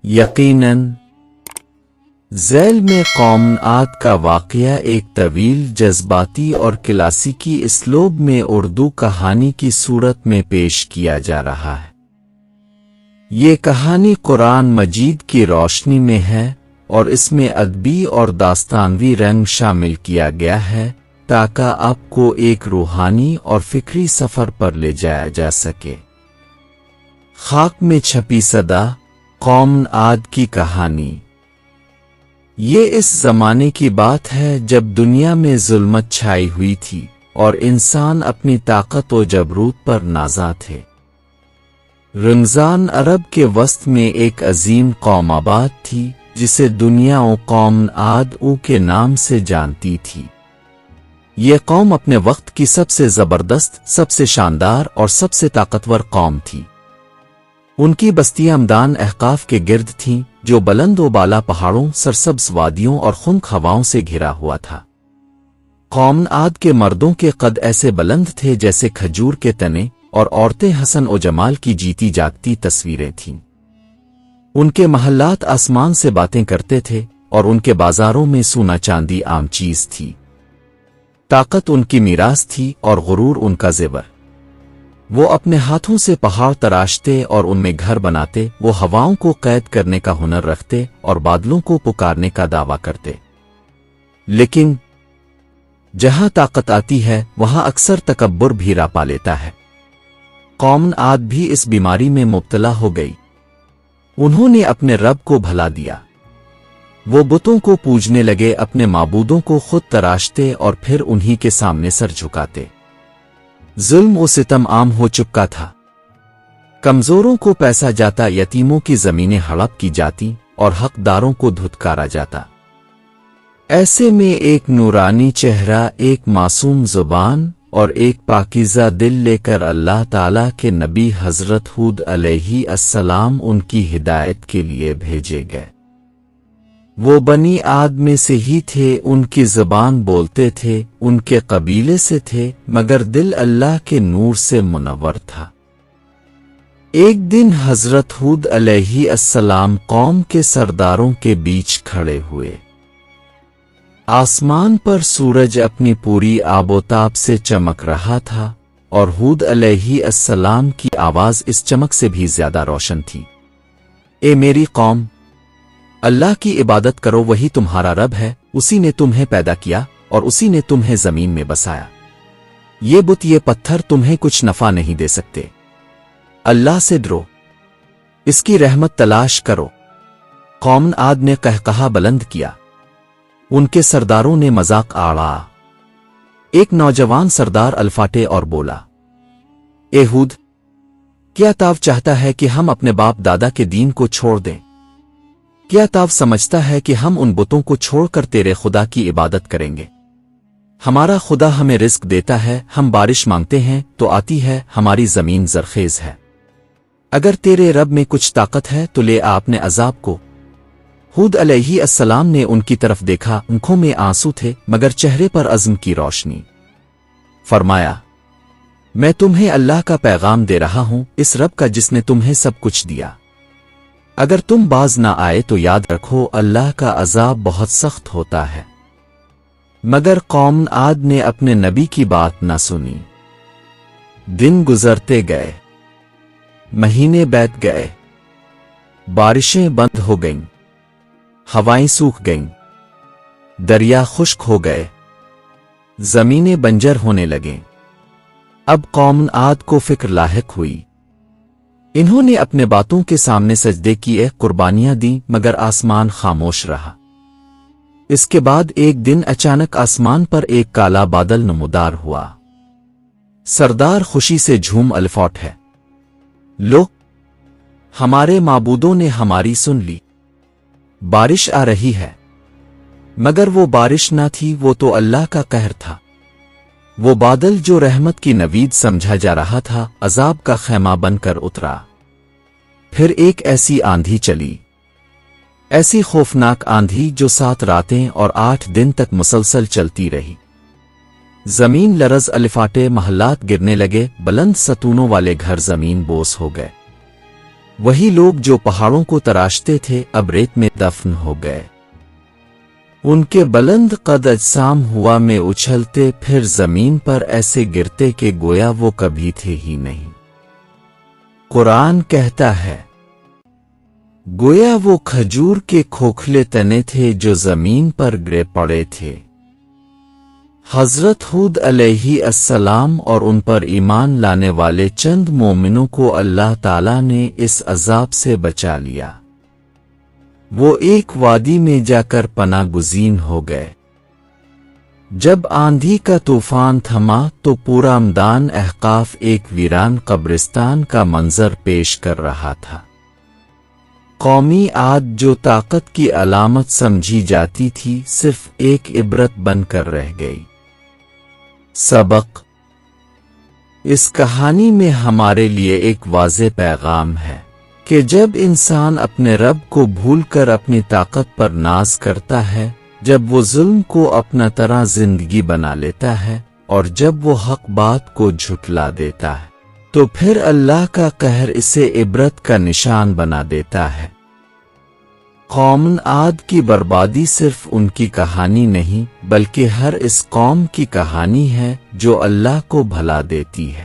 यकीनन ज़ैल में कौम आद का वाक़या एक तवील जज्बाती और क्लासिकी इसलूब में उर्दू कहानी की सूरत में पेश किया जा रहा है। ये कहानी कुरान मजीद की रोशनी में है और इसमें अदबी और दास्तानवी रंग शामिल किया गया है ताकि आपको एक रूहानी और फिक्री सफ़र पर ले जाया जा सके। खाक में छपी सदा कौम आद की कहानी। ये इस ज़माने की बात है जब दुनिया में जुल्मत छाई हुई थी और इंसान अपनी ताकत व जबरूत पर नाज़ा थे। रमज़ान अरब के वस्त में एक अजीम कौम आबाद थी जिसे दुनिया व कौम आद के नाम से जानती थी। ये कौम अपने वक्त की सबसे ज़बरदस्त, सबसे शानदार और सबसे ताकतवर कौम थी। उनकी बस्तियां मैदान अहकाफ के गिर्द थीं जो बुलंद व बाला पहाड़ों, सरसब्ज़ वादियों और खुनक हवाओं से घिरा हुआ था। कौम आद के मर्दों के कद ऐसे बुलंद थे जैसे खजूर के तने और औरतें हसन और जमाल की जीती जागती तस्वीरें थीं। उनके महल्लात आसमान से बातें करते थे और उनके बाजारों में सोना चांदी आम चीज थी। ताकत उनकी मीरास थी और गुरूर उनका ज़ेवर। वो अपने हाथों से पहाड़ तराशते और उनमें घर बनाते। वो हवाओं को कैद करने का हुनर रखते और बादलों को पुकारने का दावा करते। लेकिन जहां ताकत आती है वहां अक्सर तकब्बुर भी रापा लेता है। कौम आद भी इस बीमारी में मुब्तला हो गई। उन्होंने अपने रब को भला दिया। वो बुतों को पूजने लगे, अपने माबूदों को खुद तराशते और फिर उन्हीं के सामने सर झुकाते। जुल्म व सितम आम हो चुका था। कमजोरों को पैसा जाता, यतीमों की जमीनें हड़प की जाती और हकदारों को धुतकारा जाता। ऐसे में एक नूरानी चेहरा, एक मासूम जुबान और एक पाकीज़ा दिल लेकर अल्लाह ताला के नबी हज़रत हूद अलैहि अस्सलाम उनकी हिदायत के लिए भेजे गए। वो बनी आद में से ही थे, उनकी ज़बान बोलते थे, उनके कबीले से थे, मगर दिल अल्लाह के नूर से मुनव्वर था। एक दिन हज़रत हूद अलैहि अस्सलाम कौम के सरदारों के बीच खड़े हुए। आसमान पर सूरज अपनी पूरी आबोताब से चमक रहा था और हूद अलैहि अस्सलाम की आवाज इस चमक से भी ज्यादा रोशन थी। ए मेरी कौम, अल्लाह की इबादत करो, वही तुम्हारा रब है। उसी ने तुम्हें पैदा किया और उसी ने तुम्हें जमीन में बसाया। ये बुत, ये पत्थर तुम्हें कुछ नफा नहीं दे सकते। अल्लाह से डरो, इसकी रहमत तलाश करो। कौम आद ने कहकहा बुलंद किया। उनके सरदारों ने मजाक आड़ा। एक नौजवान सरदार अल्फाटे और बोला, ए हूद, क्या ताव चाहता है कि हम अपने बाप दादा के दीन को छोड़ दें? क्या ताव समझता है कि हम उन बुतों को छोड़कर तेरे खुदा की इबादत करेंगे? हमारा खुदा हमें रिस्क देता है, हम बारिश मांगते हैं तो आती है, हमारी जमीन जरखेज है। अगर तेरे रब में कुछ ताकत है तो ले आ अपने अजाब को। हूद अलैहि अस्सलाम ने उनकी तरफ देखा, आंखों में आंसू थे मगर चेहरे पर अज़्म की रोशनी। फरमाया, मैं तुम्हें अल्लाह का पैगाम दे रहा हूं, इस रब का जिसने तुम्हें सब कुछ दिया। अगर तुम बाज ना आए तो याद रखो, अल्लाह का अजाब बहुत सख्त होता है। मगर कौम आद ने अपने नबी की बात न सुनी। दिन गुजरते गए, महीने बीत गए, बारिशें बंद हो गईं, हवाएं सूख गईं, दरिया खुश्क हो गए, जमीनें बंजर होने लगें। अब कौम आद को फिक्र लाहिक हुई। इन्होंने अपने बातों के सामने सजदे किए, कुर्बानियां दी, मगर आसमान खामोश रहा। इसके बाद एक दिन अचानक आसमान पर एक काला बादल नमूदार हुआ। सरदार खुशी से झूम अल्फौट है, लो, हमारे माबूदों ने हमारी सुन ली, बारिश आ रही है। मगर वो बारिश ना थी, वो तो अल्लाह का कहर था। वो बादल जो रहमत की नवीद समझा जा रहा था, अजाब का खैमा बनकर उतरा। फिर एक ऐसी आंधी चली, ऐसी खौफनाक आंधी जो 7 रातें और 8 दिन तक मुसलसल चलती रही। जमीन लरज, अलिफाटे, महल्लात गिरने लगे, बुलंद सतूनों वाले घर जमीन बोस हो गए। وہی لوگ جو پہاڑوں کو تراشتے تھے اب ریت میں دفن ہو گئے۔ ان کے بلند قد اجسام ہوا میں اچھلتے پھر زمین پر ایسے گرتے کہ گویا وہ کبھی تھے ہی نہیں۔ قرآن کہتا ہے گویا وہ کھجور کے کھوکھلے تنے تھے جو زمین پر گرے پڑے تھے۔ حضرت ہود علیہ السلام اور ان پر ایمان لانے والے چند مومنوں کو اللہ تعالیٰ نے اس عذاب سے بچا لیا۔ وہ ایک وادی میں جا کر پناہ گزین ہو گئے۔ جب آندھی کا طوفان تھما تو پورا میدان احقاف ایک ویران قبرستان کا منظر پیش کر رہا تھا۔ قومی عاد جو طاقت کی علامت سمجھی جاتی تھی صرف ایک عبرت بن کر رہ گئی۔ سبق: اس کہانی میں ہمارے لیے ایک واضح پیغام ہے کہ جب انسان اپنے رب کو بھول کر اپنی طاقت پر ناز کرتا ہے، جب وہ ظلم کو اپنا طرح زندگی بنا لیتا ہے اور جب وہ حق بات کو جھٹلا دیتا ہے تو پھر اللہ کا قہر اسے عبرت کا نشان بنا دیتا ہے۔ قوم عاد کی بربادی صرف ان کی کہانی نہیں بلکہ ہر اس قوم کی کہانی ہے جو اللہ کو بھلا دیتی ہے۔